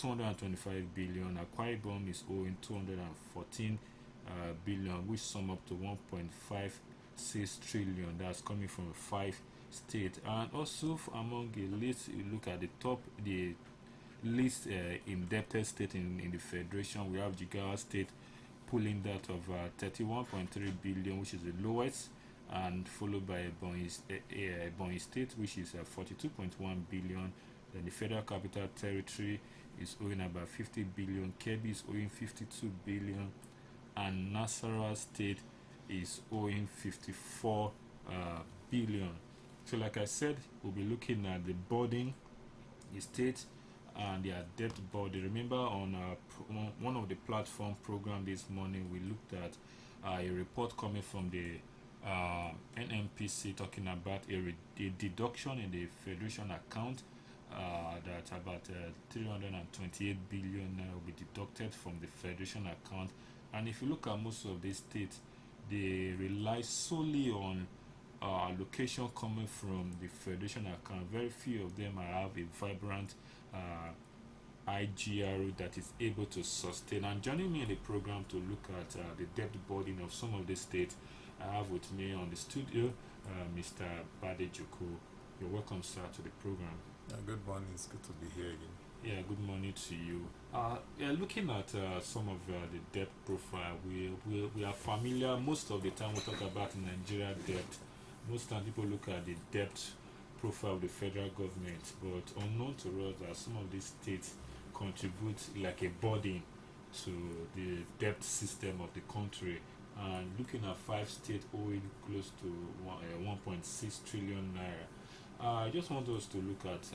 225 billion. Akwa Ibom is owing 214 billion, which sum up to 1.56 trillion. That's coming from 5 states. And also among the list, you look at the top, the least indebted state in the federation, we have Jigawa State pulling that of 31.3 billion, which is the lowest, and followed by Ebonyi State, which is 42.1 billion. Then the Federal Capital Territory is owing about 50 billion. Kebbi is owing 52 billion, and Nasarawa State is owing 54 billion. So, like I said, we'll be looking at the burden the state and their debt body. Remember, on one of the platform program this morning, we looked at a report coming from the NMPC talking about a deduction in the federation account that about 328 billion will be deducted from the federation account. And if you look at most of these states, they rely solely on allocation coming from the federation account. Very few of them have a vibrant IGRO that is able to sustain. And joining me in the program to look at the debt burden of some of the states, I have with me on the studio Mr. Bade Joko. You're welcome, sir, to the program. Good morning. It's good to be here again. Yeah, good morning to you. Looking at some of the debt profile, we are familiar. Most of the time we talk about Nigeria debt. Most time people look at the debt profile of the federal government, but unknown to us that some of these states contribute like a burden to the debt system of the country. And looking at 5 states owing close to 1.6 trillion naira. I just want us to look at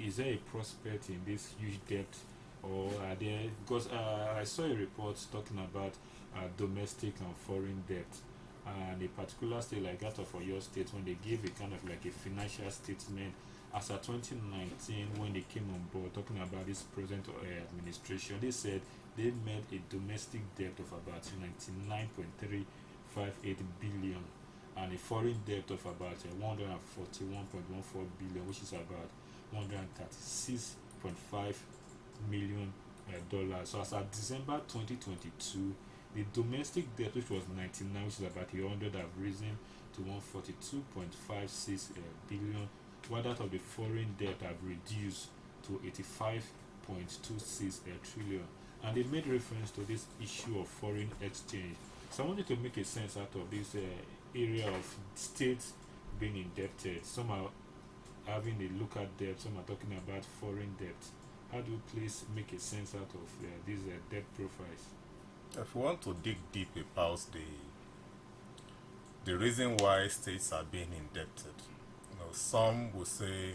is there a prospect in this huge debt, or are there, because I saw a report talking about domestic and foreign debt, and a particular state like that of your state, when they gave a kind of like a financial statement as of 2019, when they came on board talking about this present administration, they said they made a domestic debt of about 99.358 billion and a foreign debt of about 141.14 billion, which is about 136.5 million dollars. So as of December 2022, the domestic debt, which was 99, which is about 100, have risen to 142.56 billion, while that of the foreign debt have reduced to 85.26 trillion. And they made reference to this issue of foreign exchange. So I wanted to make a sense out of this area of states being indebted. Some are having a local debt, some are talking about foreign debt. How do you please make a sense out of these debt profiles? If you want to dig deep about the reason why states are being indebted, some will say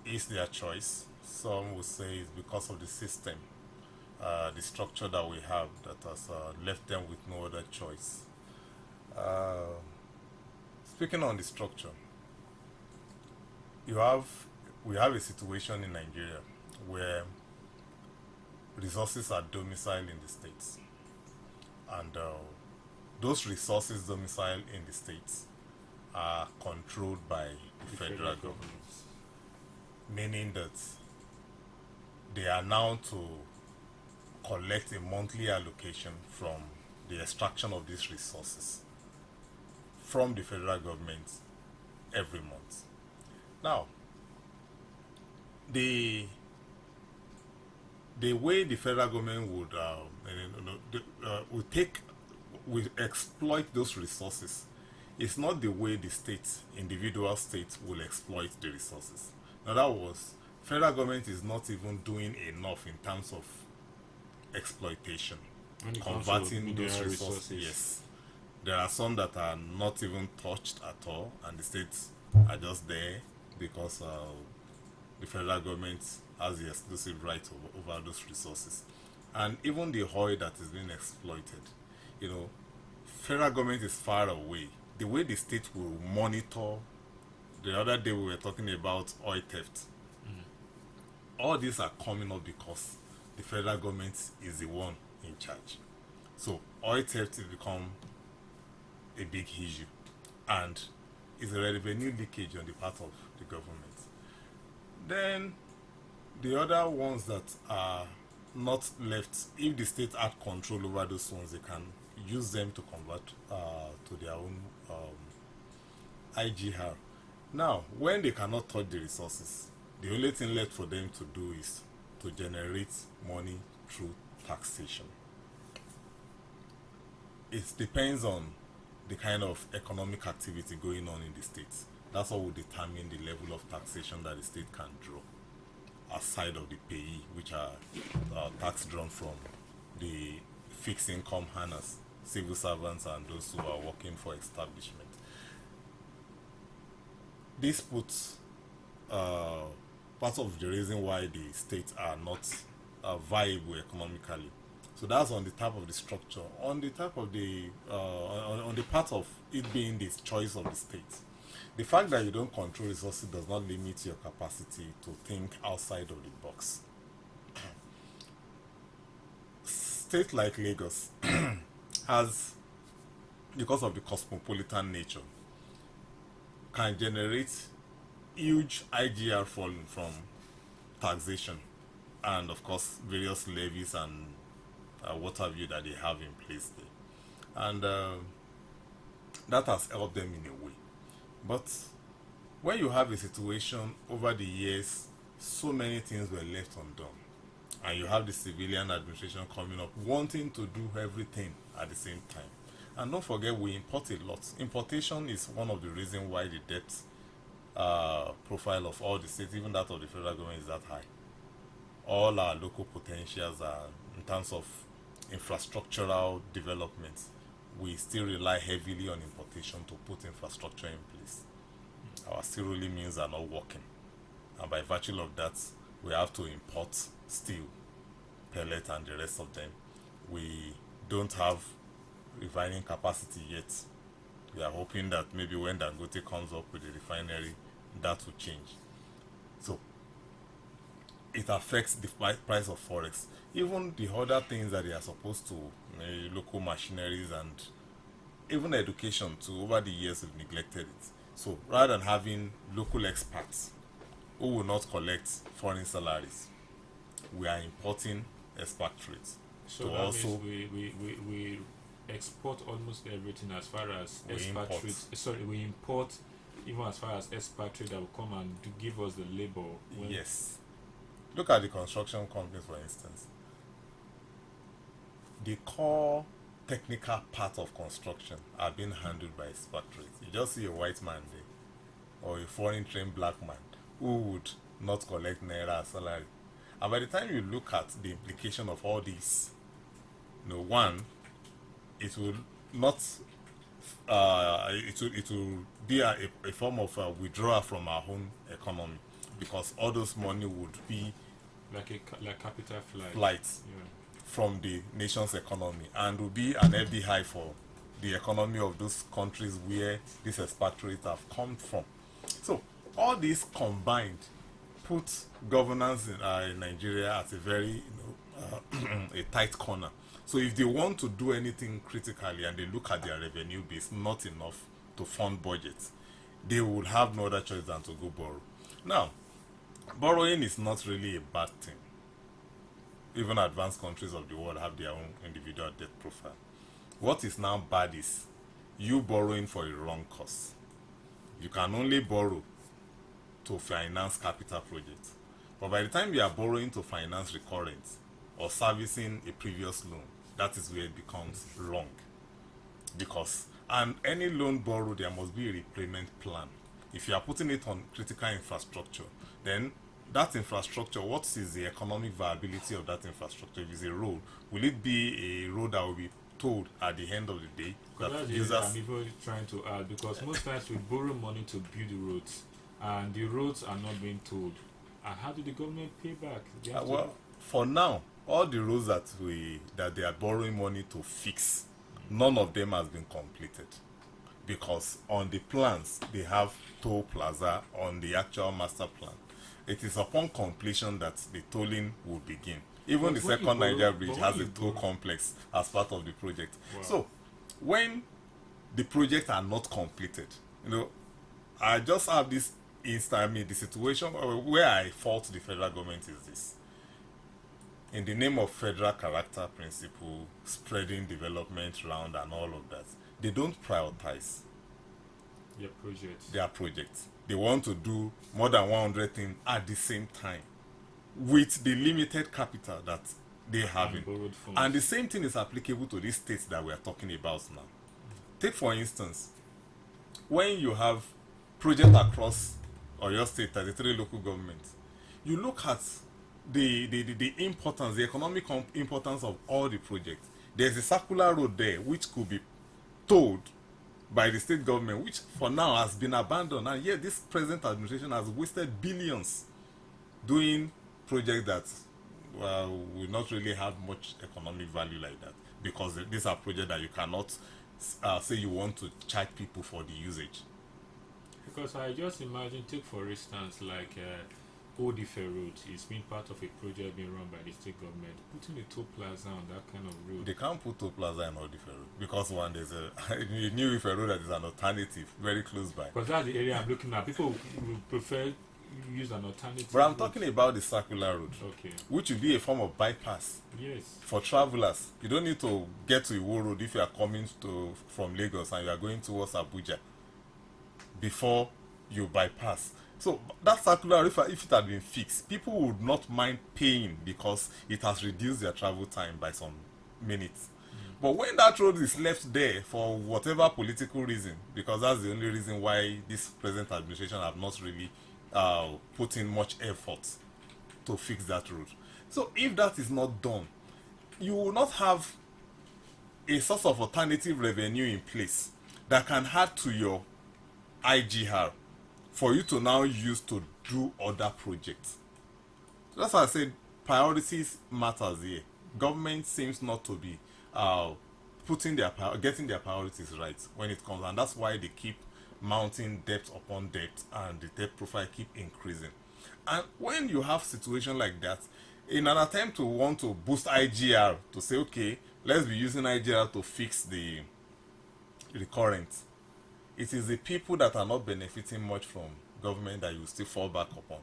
it's their choice. Some will say it's because of the system, the structure that we have that has left them with no other choice. Speaking on the structure, we have a situation in Nigeria where resources are domiciled in the states, and those resources domiciled in the states are controlled by the federal government, meaning that they are now to collect a monthly allocation from the extraction of these resources from the federal government every month. Now, the way the federal government would exploit those resources is not the way the individual states will exploit the resources. In other words, federal government is not even doing enough in terms of exploitation, converting those resources. Yes, there are some that are not even touched at all, and the states are just there because the federal government has the exclusive right over those resources. And even the oil that is being exploited, federal government is far away. The way the state will monitor, the other day we were talking about oil theft. All these are coming up because the federal government is the one in charge. So oil theft has become a big issue, and is a revenue leakage on the part of the government. Then the other ones that are not left, if the state had control over those ones, they can use them to convert to their own IGR. Now, when they cannot touch the resources, the only thing left for them to do is to generate money through taxation. It depends on the kind of economic activity going on in the states. That's what will determine the level of taxation that the state can draw, aside of the payee, which are tax drawn from the fixed income earners, civil servants, and those who are working for establishment. This puts part of the reason why the states are not viable economically. So that's on the type of the structure. On the type of the on the part of it being the choice of the state, the fact that you don't control resources does not limit your capacity to think outside of the box. State like Lagos has, because of the cosmopolitan nature, can generate huge IGR falling from taxation and of course various levies and what have you that they have in place there, and that has helped them in a way. But when you have a situation over the years, so many things were left undone, and you have the civilian administration coming up wanting to do everything at the same time. And don't forget, we import a lot. Importation is one of the reasons why the debt profile of all the states, even that of the federal government, is that high. All our local potentials are, in terms of infrastructural development, we still rely heavily on importation to put infrastructure in place. Our steel rolling mills are not working, and by virtue of that, we have to import steel, pellet, and the rest of them. We don't have refining capacity yet. We are hoping that maybe when Dangote comes up with a refinery, that will change. So it affects the price of forex. Even the other things that they are supposed to, local machineries and even education too, over the years we've neglected it. So rather than having local experts who will not collect foreign salaries, we are importing expatriates. So that also means we export almost everything as far as expatriates. Sorry, we import even as far as expatriates that will come and give us the labor. Yes. Look at the construction companies, for instance. The core technical part of construction are being handled by expatriates. You just see a white man there, or a foreign trained black man who would not collect naira salary. And by the time you look at the implication of all these, one, it will not, it will be a form of withdrawal from our own economy, because all those money would be like capital flights from the nation's economy, and will be an FDI for the economy of those countries where these expatriates have come from. So all these combined put governance in Nigeria at a very a tight corner. So if they want to do anything critically and they look at their revenue base, not enough to fund budgets, they will have no other choice than to go borrow. Now, borrowing is not really a bad thing. Even advanced countries of the world have their own individual debt profile. What is now bad is you borrowing for a wrong cause. You can only borrow to finance capital projects. But by the time you are borrowing to finance recurrent or servicing a previous loan, that is where it becomes wrong. Because, and any loan borrowed, there must be a repayment plan. If you are putting it on critical infrastructure, then that infrastructure, what is the economic viability of that infrastructure? If it's a road, will it be a road that will be told at the end of the day? That users... I'm even trying to add, because most times we borrow money to build the roads, and the roads are not being told. And how do the government pay back? Well, for now, all the roads that they are borrowing money to fix, none of them has been completed, because on the plans they have toll plaza on the actual master plan. It is upon completion that the tolling will begin. Even the second Niger Bridge has a toll complex as part of the project. Wow. So when the projects are not completed, I just have this I mean, the situation where I fault the federal government is this: in the name of federal character principle, spreading development around and all of that, they don't prioritize their projects. They want to do more than 100 things at the same time with the limited capital that they have. And the same thing is applicable to these states that we are talking about now. Take for instance, when you have projects across your state, 33 local governments, you look at the importance, the economic importance of all the projects. There's a circular road there which could be towed by the state government, which for now has been abandoned, and yet this present administration has wasted billions doing projects that will not really have much economic value like that, because these are projects that you cannot say you want to charge people for the usage. Because I just imagine, take for instance, like Old Ife Road is being part of a project being run by the state government. Putting a toll plaza on that kind of road. They can't put toll plaza in Old Ife Road because one, there's a new Ife Road that is an alternative very close by. Because that's the area I'm looking at. People would prefer use an alternative. But I'm talking about the circular road, okay, which will be a form of bypass. Yes. For travelers. You don't need to get to Iwo Road if you are coming from Lagos and you are going towards Abuja before you bypass. So that circular, if it had been fixed, people would not mind paying because it has reduced their travel time by some minutes. But when that road is left there for whatever political reason, because that's the only reason why this present administration have not really put in much effort to fix that road. So if that is not done, you will not have a source of alternative revenue in place that can add to your IGR for you to now use to do other projects. So that's why I said priorities matters here. Government seems not to be getting their priorities right when it comes, and that's why they keep mounting debt upon debt and the debt profile keep increasing. And when you have situation like that, in an attempt to want to boost IGR, to say, okay, let's be using IGR to fix the current, it is the people that are not benefiting much from government that you still fall back upon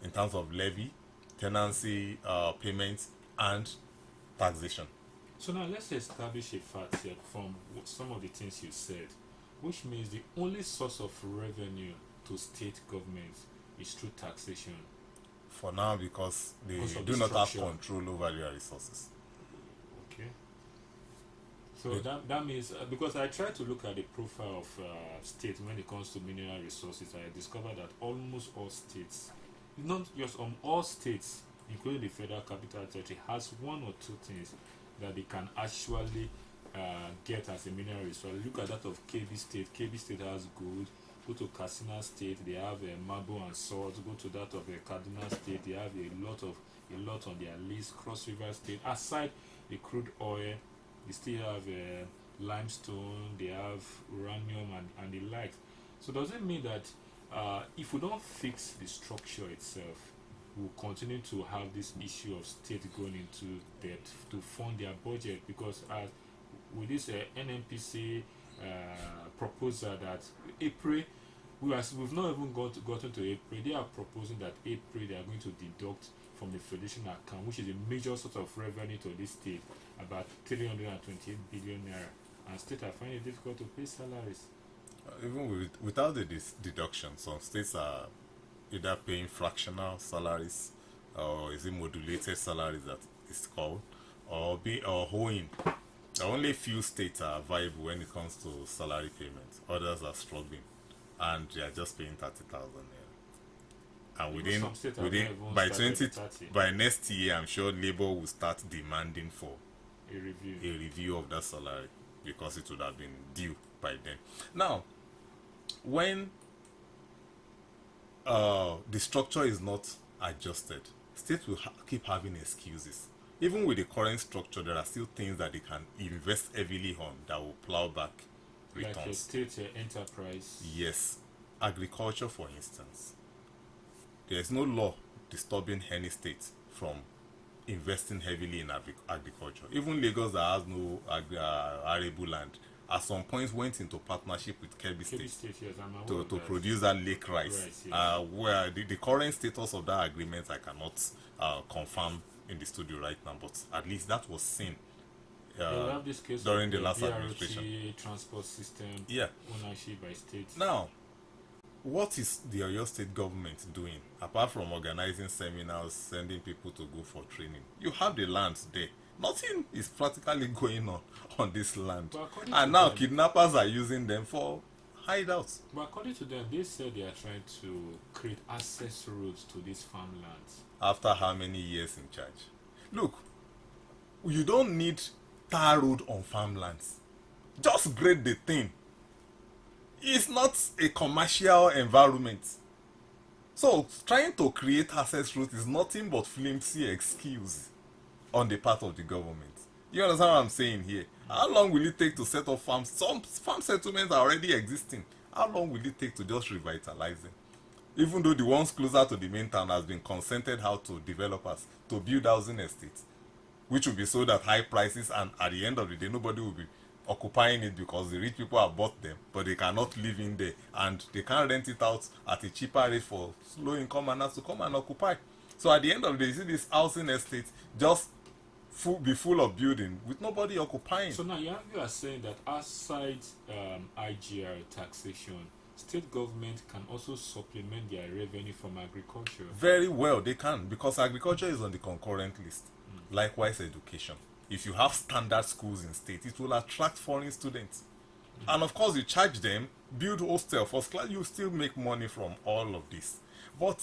in terms of levy, tenancy, payments, and taxation. So now let's establish a fact here from some of the things you said, which means the only source of revenue to state governments is through taxation. For now, because they do not have control over their resources. Okay. So that means, because I try to look at the profile of states when it comes to mineral resources, I discovered that almost all states, not just all states, including the Federal Capital Territory, has one or two things that they can actually get as a mineral resource. Look at that of KB State. KB State has gold. Go to Katsina State, they have marble and salt. Go to that of Kaduna State, they have a lot on their list. Cross River State, aside the crude oil, they still have limestone, they have uranium and the like. So does it mean that if we don't fix the structure itself, we'll continue to have this issue of state going into debt to fund their budget? Because with this NNPC proposal that April, we've not even gotten to April. They are proposing that April they are going to deduct from the Federation account, which is a major source of revenue to this state, about 328 billion naira, and state are finding it difficult to pay salaries. Even without the deduction, some states are either paying fractional salaries, or is it modulated salaries that is called, or owing. Only few states are viable when it comes to salary payments. Others are struggling, and they are just paying 30,000 naira. And by next year, I'm sure Labour will start demanding for a review of that salary, because it would have been due by then. Now, when the structure is not adjusted, states will keep having excuses. Even with the current structure, there are still things that they can invest heavily on that will plow back returns. Like a state enterprise. Yes. Agriculture, for instance. There is no law disturbing any state from investing heavily in agriculture. Even Lagos, that has no arable land, at some point went into partnership with Kebbi State State, yes, I'm aware to of that. produce that lake rice. Rice, yes. Where the current status of that agreement I cannot confirm in the studio right now, but at least that was seen They will have this case during of the last BRT administration. transport system Yeah. ownership by states. Now, what is the Oyo State government doing apart from organizing seminars, sending people to go for training? You have the land there. Nothing is practically going on this land, and now kidnappers are using them for hideouts. But according to them, they said they are trying to create access roads to these farmlands. After how many years in charge? Look, you don't need tar road on farmlands. Just grade the thing. It's not a commercial environment. So trying to create access routes is nothing but flimsy excuse on the part of the government. You understand what I'm saying here? How long will it take to set up farms? Some farm settlements are already existing. How long will it take to just revitalize them? Even though the ones closer to the main town has been consented out to developers to build housing estates, which will be sold at high prices, and at the end of the day nobody will be occupying it because the rich people have bought them, but they cannot live in there, and they can't rent it out at a cheaper rate for low income earners to come and occupy. So at the end of the day, you see this housing estate just be full of building with nobody occupying. So now you are saying that outside IGR taxation, state government can also supplement their revenue from agriculture. Very well, they can, because agriculture is on the concurrent list. Likewise, education. If you have standard schools in state, it will attract foreign students. And of course, you charge them, build hostel, first class, you still make money from all of this. But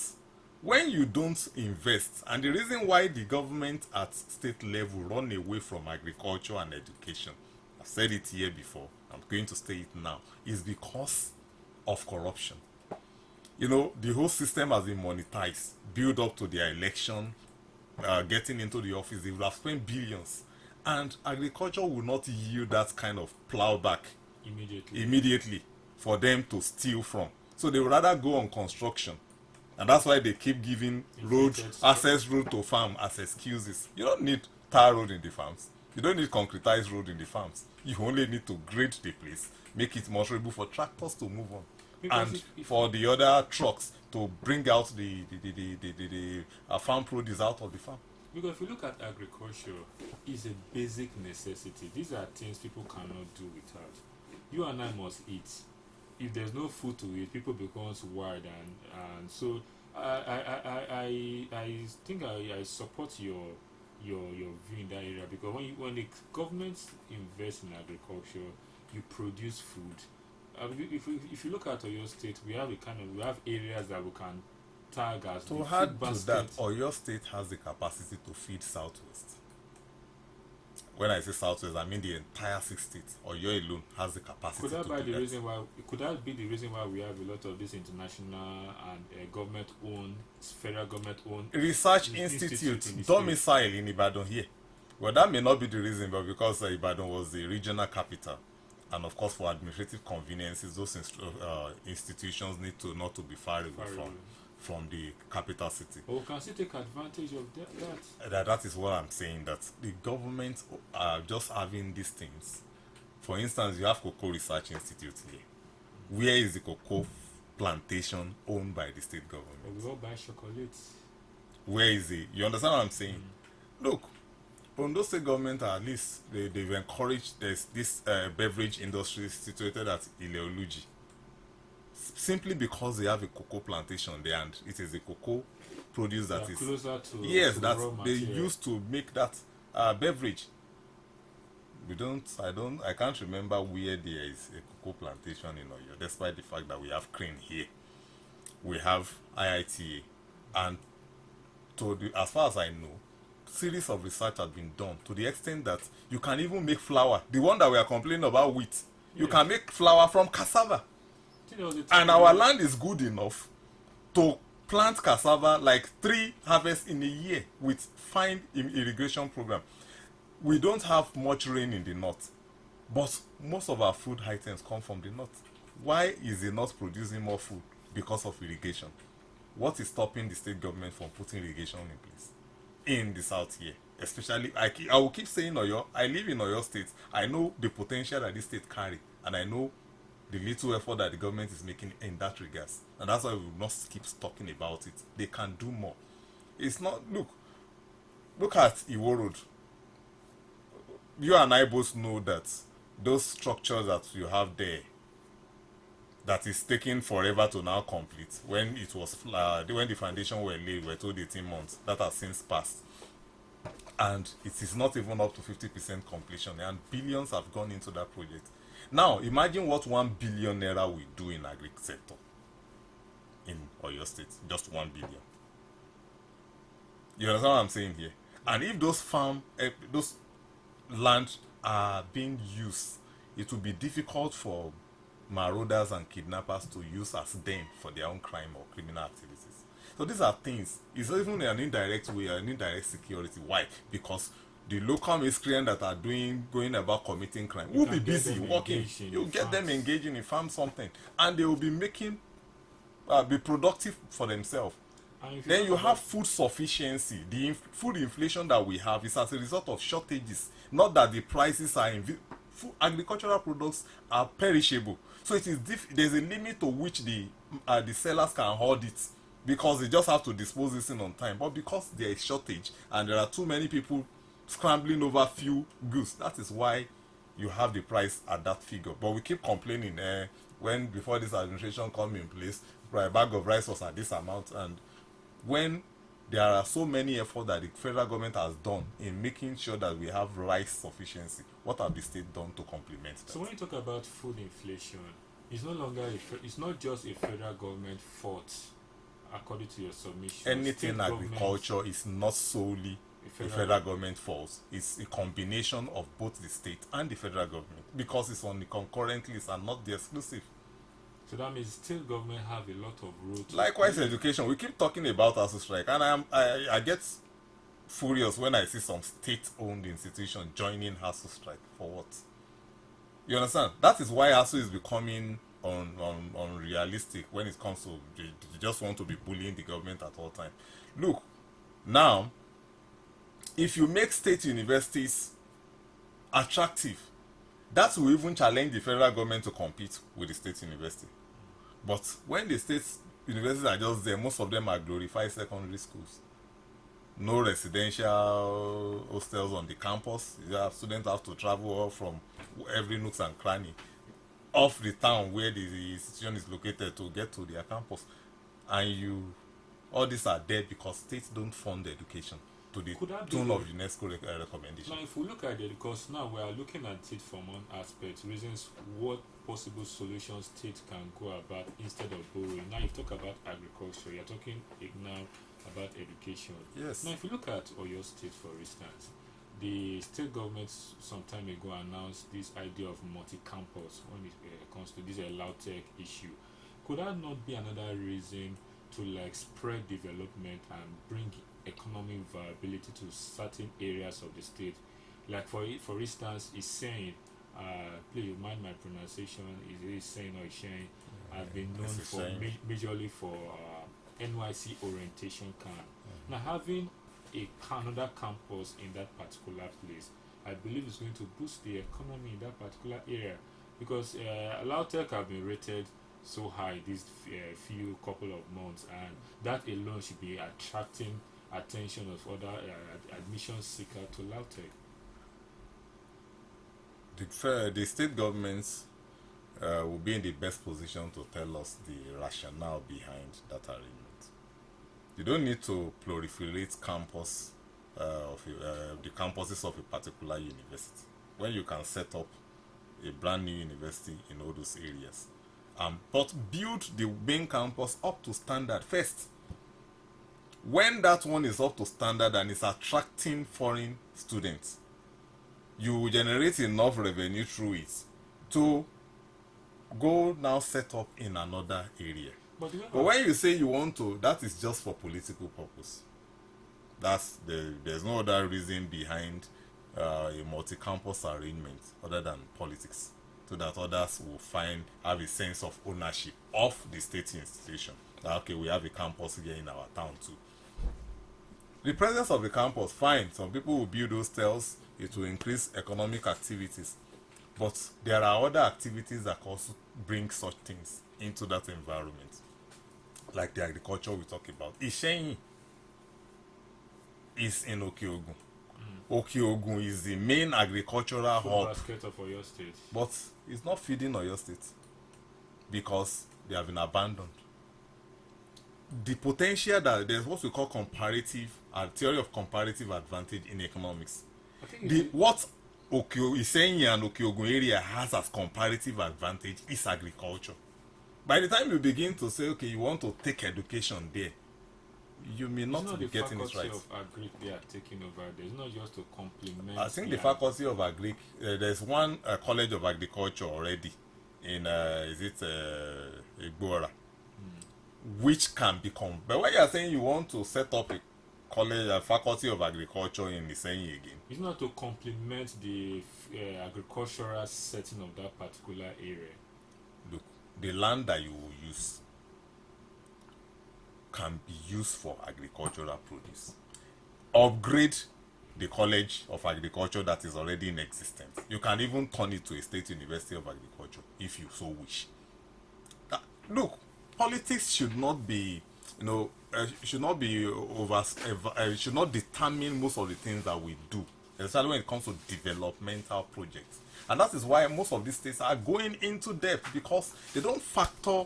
when you don't invest, and the reason why the government at state level run away from agriculture and education, I've said it here before, I'm going to say it now, is because of corruption. You know, the whole system has been monetized, built up to their election, getting into the office. They will have spent billions, and agriculture will not yield that kind of plowback immediately for them to steal from. So they would rather go on construction, and that's why they keep giving access road to farm as excuses. You don't need tar road in the farms. You don't need concretized road in the farms. You only need to grade the place, make it motorable for tractors to move on, because and for the other trucks to bring out the farm produce out of the farm. Because if you look at agriculture, it's a basic necessity. These are things people cannot do without. You and I must eat. If there's no food to eat, people becomes wild, and so I think I support your view in that area, because when the government invests in agriculture, you produce food. If you look at Oyo State, we have areas that we can tag as to add to that. Oyo State has the capacity to feed Southwest. When I say Southwest, I mean the entire 6 states. Oyo alone has the capacity. Could that be the reason why? Could that be the reason why we have a lot of this international and government-owned, federal government-owned research institute domicile in Ibadan here? Well, that may not be the reason, but because Ibadan was the regional capital, and of course for administrative conveniences, those institutions need to not to be far away from the capital city. Or can still take advantage of that? That is what I'm saying, that the government are just having these things. For instance, you have Cocoa Research Institute here. Where is the cocoa plantation owned by the state government? We all buy chocolate. Where is it? You understand what I'm saying? Look, Ondo State government, at least they've encouraged this beverage industry situated at Ileoluji, simply because they have a cocoa plantation there, and it is a cocoa produce that is closer to that the they used to make that beverage. I can't remember where there is a cocoa plantation in Oyo, despite the fact that we have Crane here, we have IITA, and as far as I know, series of research has been done to the extent that you can even make flour. The one that we are complaining about, wheat, you can make flour from cassava. And our land is good enough to plant cassava like 3 harvests in a year with fine irrigation program. We don't have much rain in the north, but most of our food items come from the north. Why is the north producing more food? Because of irrigation. What is stopping the state government from putting irrigation in place? in the south here. Especially, I will keep saying Oyo. I live in Oyo State. I know the potential that this state carry, and I know the little effort that the government is making in that regards. And that's why we will not keep talking about it. They can do more. It's not, look at Iwo Road. You and I both know that those structures that you have there, that is taking forever to now complete. When it was when the foundation were laid, we were told 18 months. That has since passed, and it is not even up to 50% completion, and billions have gone into that project. Now imagine what 1 billion naira will do in agri sector in Oyo State. Just 1 billion. You understand what I'm saying here? And if those those land are being used, it will be difficult for marauders and kidnappers to use as den for their own crime or criminal activities. So these are things. It's even an indirect way, an indirect security. Why? Because the local miscreants that are going about committing crime will be busy working. You get them engaging in farm something, and they will be making be productive for themselves. Then you have food sufficiency. The food inflation that we have is as a result of shortages, not that the prices are agricultural products are perishable. So it is there's a limit to which the sellers can hold it, because they just have to dispose this in on time. But because there is shortage and there are too many people scrambling over few goods, that is why you have the price at that figure. But we keep complaining when before this administration come in place, a bag of rice was at this amount, and when there are so many efforts that the federal government has done in making sure that we have rice sufficiency, what have the state done to complement that? So when you talk about food inflation, it's no longer it's not just a federal government fault, according to your submission. Anything in agriculture is not solely a federal government fault. It's a combination of both the state and the federal government, because it's on the concurrent list and not the exclusive. So that means still government have a lot of road. Likewise, education. We keep talking about ASU strike, and I get furious when I see some state-owned institution joining ASU strike. For what? You understand? That is why ASU is becoming unrealistic when it comes to they just want to be bullying the government at all time. Look, now, if you make state universities attractive, that will even challenge the federal government to compete with the state university. But when the state universities are just there, most of them are glorified secondary schools. No residential hostels on the campus. Students have to travel from every nook and cranny off the town where the institution is located to get to their campus. And all these are there because states don't fund education to the tune of UNESCO recommendation. Now, if we look at it, because now we are looking at it from one aspect, reasons what possible solutions states can go about instead of borrowing. Now, you talk about agriculture, you're talking now about education. Yes. Now, if you look at Oyo State, for instance, the state government some time ago announced this idea of multi-campus when it comes to this LAUTECH issue. Could that not be another reason to spread development and bring economic viability to certain areas of the state? For instance, it's saying, please mind my pronunciation, is saying or saying, has been known for majorly for NYC orientation camp. Now, having another campus in that particular place, I believe is going to boost the economy in that particular area, because LAUTECH have been rated so high these few couple of months, and that alone should be attracting attention of other admission seekers to LAUTECH. The state governments will be in the best position to tell us the rationale behind that arrangement. You don't need to proliferate campus the campuses of a particular university when you can set up a brand new university in all those areas, but build the main campus up to standard first. When that one is up to standard and is attracting foreign students, you will generate enough revenue through it to go now set up in another area. But when you say you want to, that is just for political purpose. There's no other reason behind a multi-campus arrangement other than politics, so that others will have a sense of ownership of the state institution. That, okay, we have a campus here in our town too. The presence of the campus, fine. Some people will build hostels. It will increase economic activities. But there are other activities that also bring such things into that environment. Like the agriculture we talk about. Ishenyi is in Okeogun. Okeogun is the main agricultural hub. Basket of Oyo State. But it's not feeding Oyo State because they have been abandoned. The potential that there's what we call comparative theory of comparative advantage in economics. I think What Isenyi and Okeogun area has as comparative advantage is agriculture. By the time you begin to say, okay, you want to take education there, you may not be getting it right. Of agric they are taking over. There's not just to complement. I think the faculty of agric, there's one college of agriculture already in Igbora, which can become. But when you are saying you want to set up a college, a faculty of agriculture in Isenyi again, it's not to complement the agricultural setting of that particular area. look, the land that you will use can be used for agricultural produce. Upgrade the college of agriculture that is already in existence. You can even turn it to a state university of agriculture if you so wish. Look, politics should not be, should not be should not determine most of the things that we do, especially when it comes to developmental projects. And that is why most of these states are going into debt, because they don't factor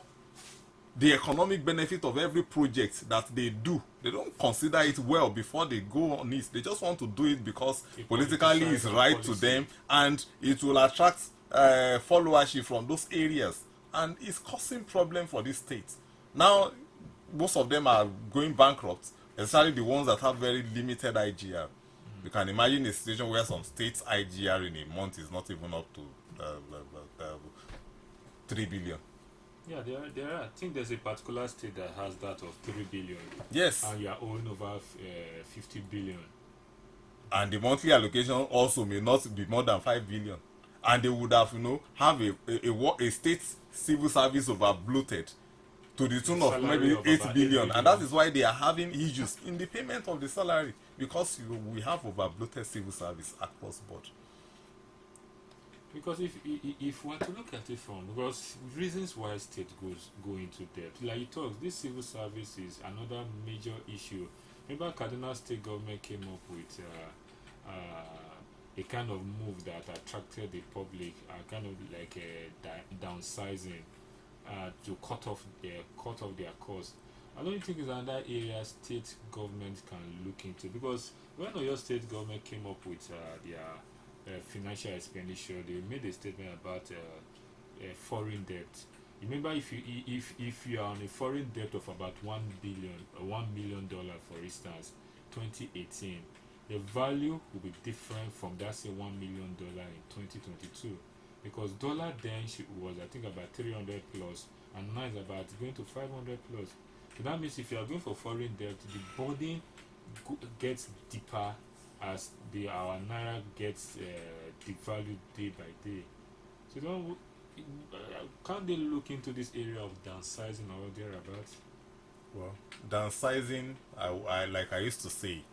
the economic benefit of every project that they do. They don't consider it well before they go on it. They just want to do it because politically it's right to them and it will attract followership from those areas, and it's causing problem for these states. Now most of them are going bankrupt, especially the ones that have very limited IGR. You can imagine a situation where some states IGR in a month is not even up to 3 billion. Yeah, there are. I think there's a particular state that has that of 3 billion. Yes. And you are owing over 50 billion. And the monthly allocation also may not be more than 5 billion. And they would have, have a state civil service over bloated to the tune of maybe 8 billion. And that is why they are having issues in the payment of the salary, because we have over bloated civil service across board. Because if we're to look at it from, because reasons why state go into debt, like you talk, this civil service is another major issue. Remember, Kaduna State government came up with a kind of move that attracted the public, kind of like a downsizing to cut off their costs. I don't think it's another area state government can look into, because when your state government came up with their financial expenditure, they made a statement about foreign debt. Remember, if you are on a foreign debt of about $1 million, for instance, 2018, the value will be different from that say $1 million in 2022, because dollar then was, I think, about 300 plus, and now it's about going to 500 plus. So that means if you are going for foreign debt, the burden gets deeper as our naira gets devalued day by day. So can't they look into this area of downsizing or thereabouts? Well, downsizing, I used to say,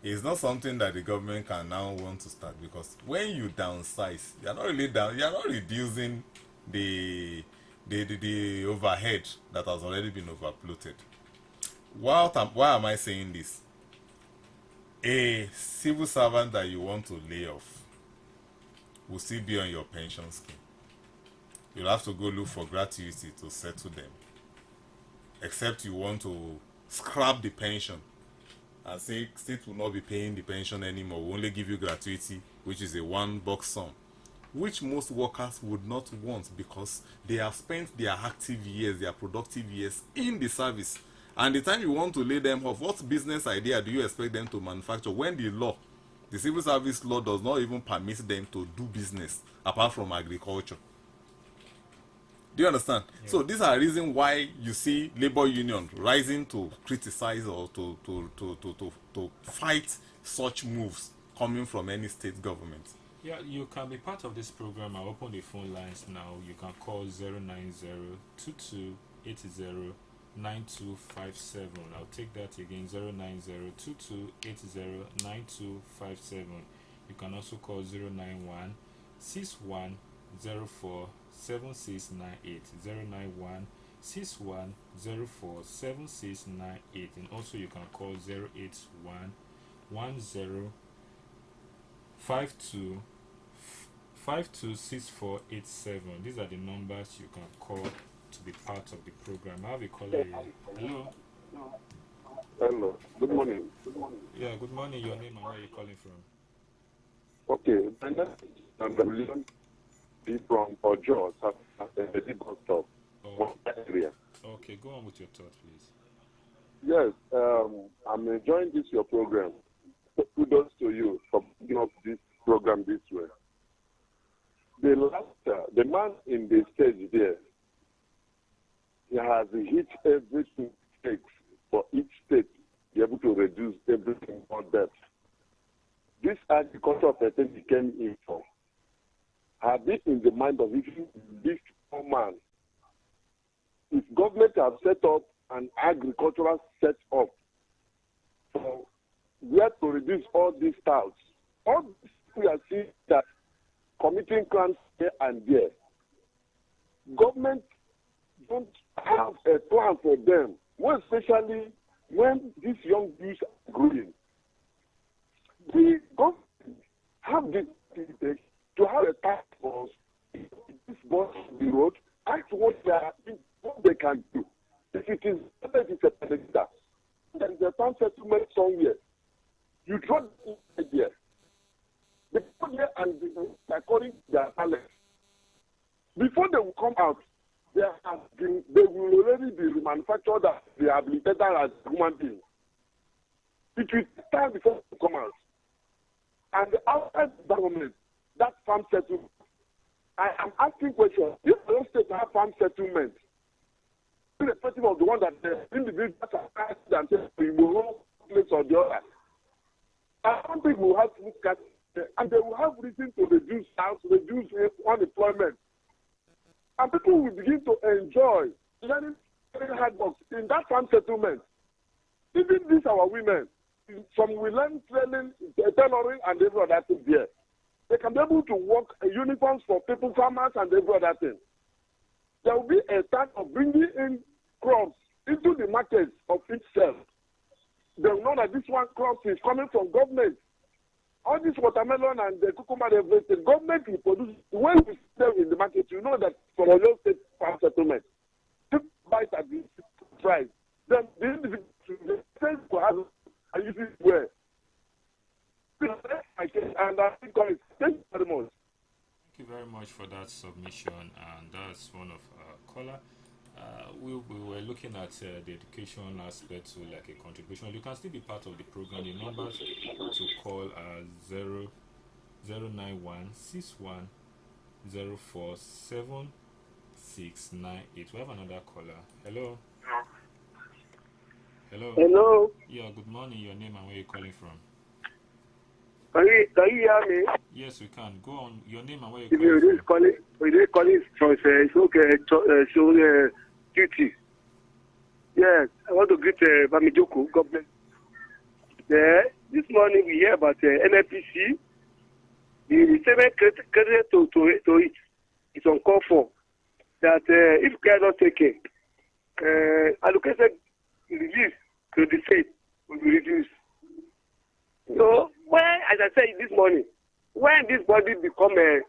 is not something that the government can now want to start, because when you downsize, you're not reducing the overhead that has already been overbloated. Why am I saying this? A civil servant that you want to lay off will still be on your pension scheme. You'll have to go look for gratuity to settle them, except you want to scrap the pension and say state will not be paying the pension anymore, we'll only give you gratuity, which is a $1 sum, which most workers would not want, because they have spent their active years, their productive years in the service. And the time you want to lay them off, what business idea do you expect them to manufacture when the civil service law does not even permit them to do business apart from agriculture? Do you understand? Yeah. So these are reasons why you see labor union rising to criticize or to fight such moves coming from any state government. Yeah, you can be part of this program. I'll open the phone lines now. You can call 090-2280-959 9257. I'll take that again, 09022809257. You can also call 09161047698, 09161047698, and also you can call 08110526487. These are the numbers you can call to be part of the program. I have a caller here. Hello. Hello. Good morning. Yeah, good morning. Your name and where are you calling from? Okay. My name is William B. from Ojo, at the bus stop. Oh, Area. okay, go on with your thought, please. Yes, I'm enjoying your program. Kudos to you for putting up this program this way. The man in the stage there, he has hit everything it takes for each state to be able to reduce everything on debt. This agriculture person he came in for, have it in the mind of this poor man. If government have set up an agricultural set up for where to reduce all these touts, all these we are seeing that committing crimes here and there. Government don't have a plan for them, more especially when these young youths are growing. The government have the to have a task force, this boss the road, ask what they can do. If it is a benefit, there is a town settlement somewhere. You draw the idea. They put there and according to their talent. Before they will come out, they will already be remanufactured as rehabilitated as human beings. It will take time before they come out. And outside the government, that farm settlement, I am asking questions. If the don't state have farm settlement, irrespective of the one that the individuals are asked and say we will hold place or the other, I don't think we will have food scarcity, and they will have reason to reduce house, reduce unemployment. And people will begin to enjoy learning hard work in that farm settlement. Even these our women, some will learn training, tailoring, and every other thing there. They can be able to work uniforms for people, farmers, and every other thing. There will be a time of bringing in crops into the markets of itself. They will know that this one crop is coming from government. All this watermelon and the cucumber, everything, government will produce. When we sell in the market, you know that from a real estate farm settlement, people buy it at this price. Then the individual will have and use it well. And I think thank you very much. Thank you very much for that submission, and that's one of our caller. We were looking at the education aspect to like a contribution. You can still be part of the program. The numbers to call are 09161047698. We have another caller. Hello. Hello. Hello. Yeah, good morning. Your name and where you're calling from? Can you hear me? Yes, we can. Go on. Your name and where If you're you calling calling from it's okay. So duty. Yes, I want to greet Bamidoko. God bless. This morning we hear about NFPC. The statement credited to it is uncalled for. That if care not taken, allocated relief to the state will be reduced. So when, as I said this morning, when this body become a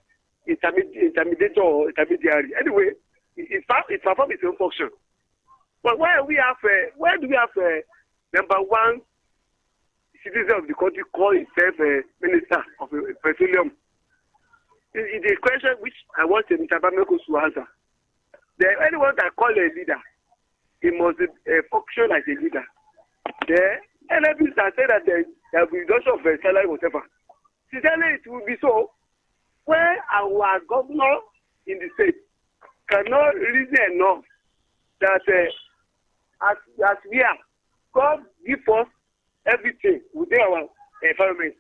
intermediate or intermediary, anyway, it performs its own function. But where do we have number one citizen of the country call himself a minister of petroleum? It's a question which I want Mr. Bameko to answer. Anyone that call a leader, he must function as a leader. The NFPs that say that there will be reduction of salary, whatever. Sincerely, it will be so. When our governor in the state cannot reason enough that as we are, God give us everything within our environment.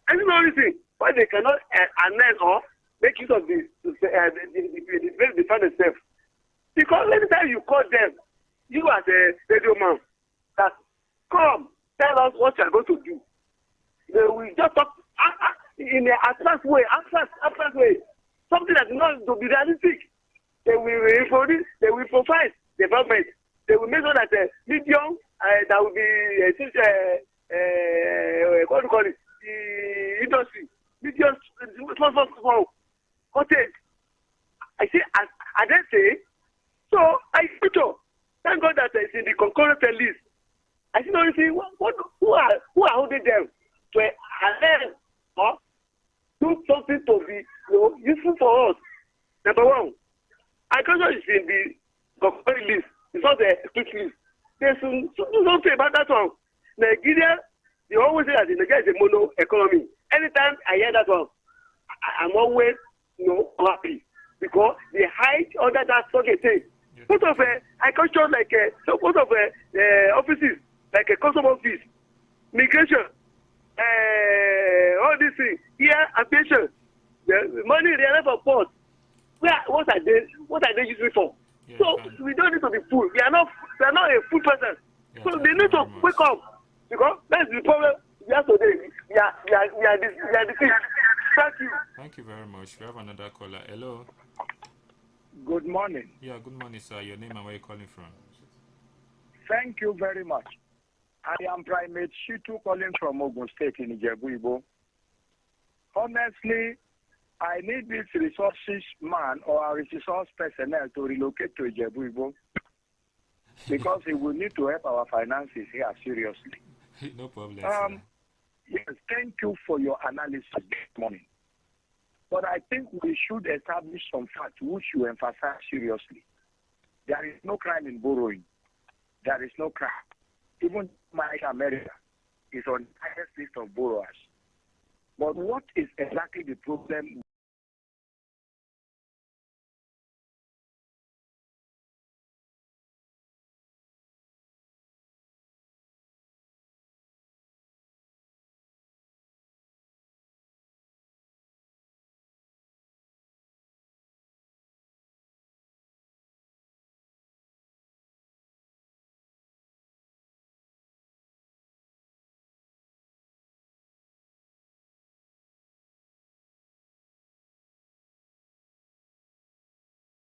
And you know anything, why they cannot announce or make use of the defend themselves. Because anytime you call them, you as a radio man, that come tell us what you are going to do. They will just talk in an abstract way, something that is not to be realistic. They will introduce, they will provide development. They will make sure that medium that will be what do you call it? The industry, medium, small cottage. I say, I didn't say. So I picture. Thank God that it's in the concurrent list. I see no see who are holding them to arrest or do something to be useful for us. Number one, agriculture is in the concurrent list. It's not the quick list. There's do something about that one. Nigeria, they always say that Nigeria is a mono economy. Anytime I hear that one, I'm always happy because they hide under that fucking thing. Most of agriculture most of offices like a custom office, migration, all these things, here aviation, the money they have for port. What are they using for? Yeah, so we don't need to be fool. We are not a fool person. Yeah, so they need to wake up because that's the problem. We are today. We are the thing. Thank you. Thank you very much. We have another caller. Hello. Good morning. Yeah, good morning, sir. Your name and where you calling from? Thank you very much. I am Primate Shitu calling from Ogun State in Ijebu-Igbo. Honestly, I need this resources man or a resource personnel to relocate to Ijebu-Igbo because it will need to help our finances here seriously. No problem. Yes, thank you for your analysis this morning. But I think we should establish some facts which you emphasize seriously. There is no crime in borrowing. There is no crime. Even America is on the highest list of borrowers. But what is exactly the problem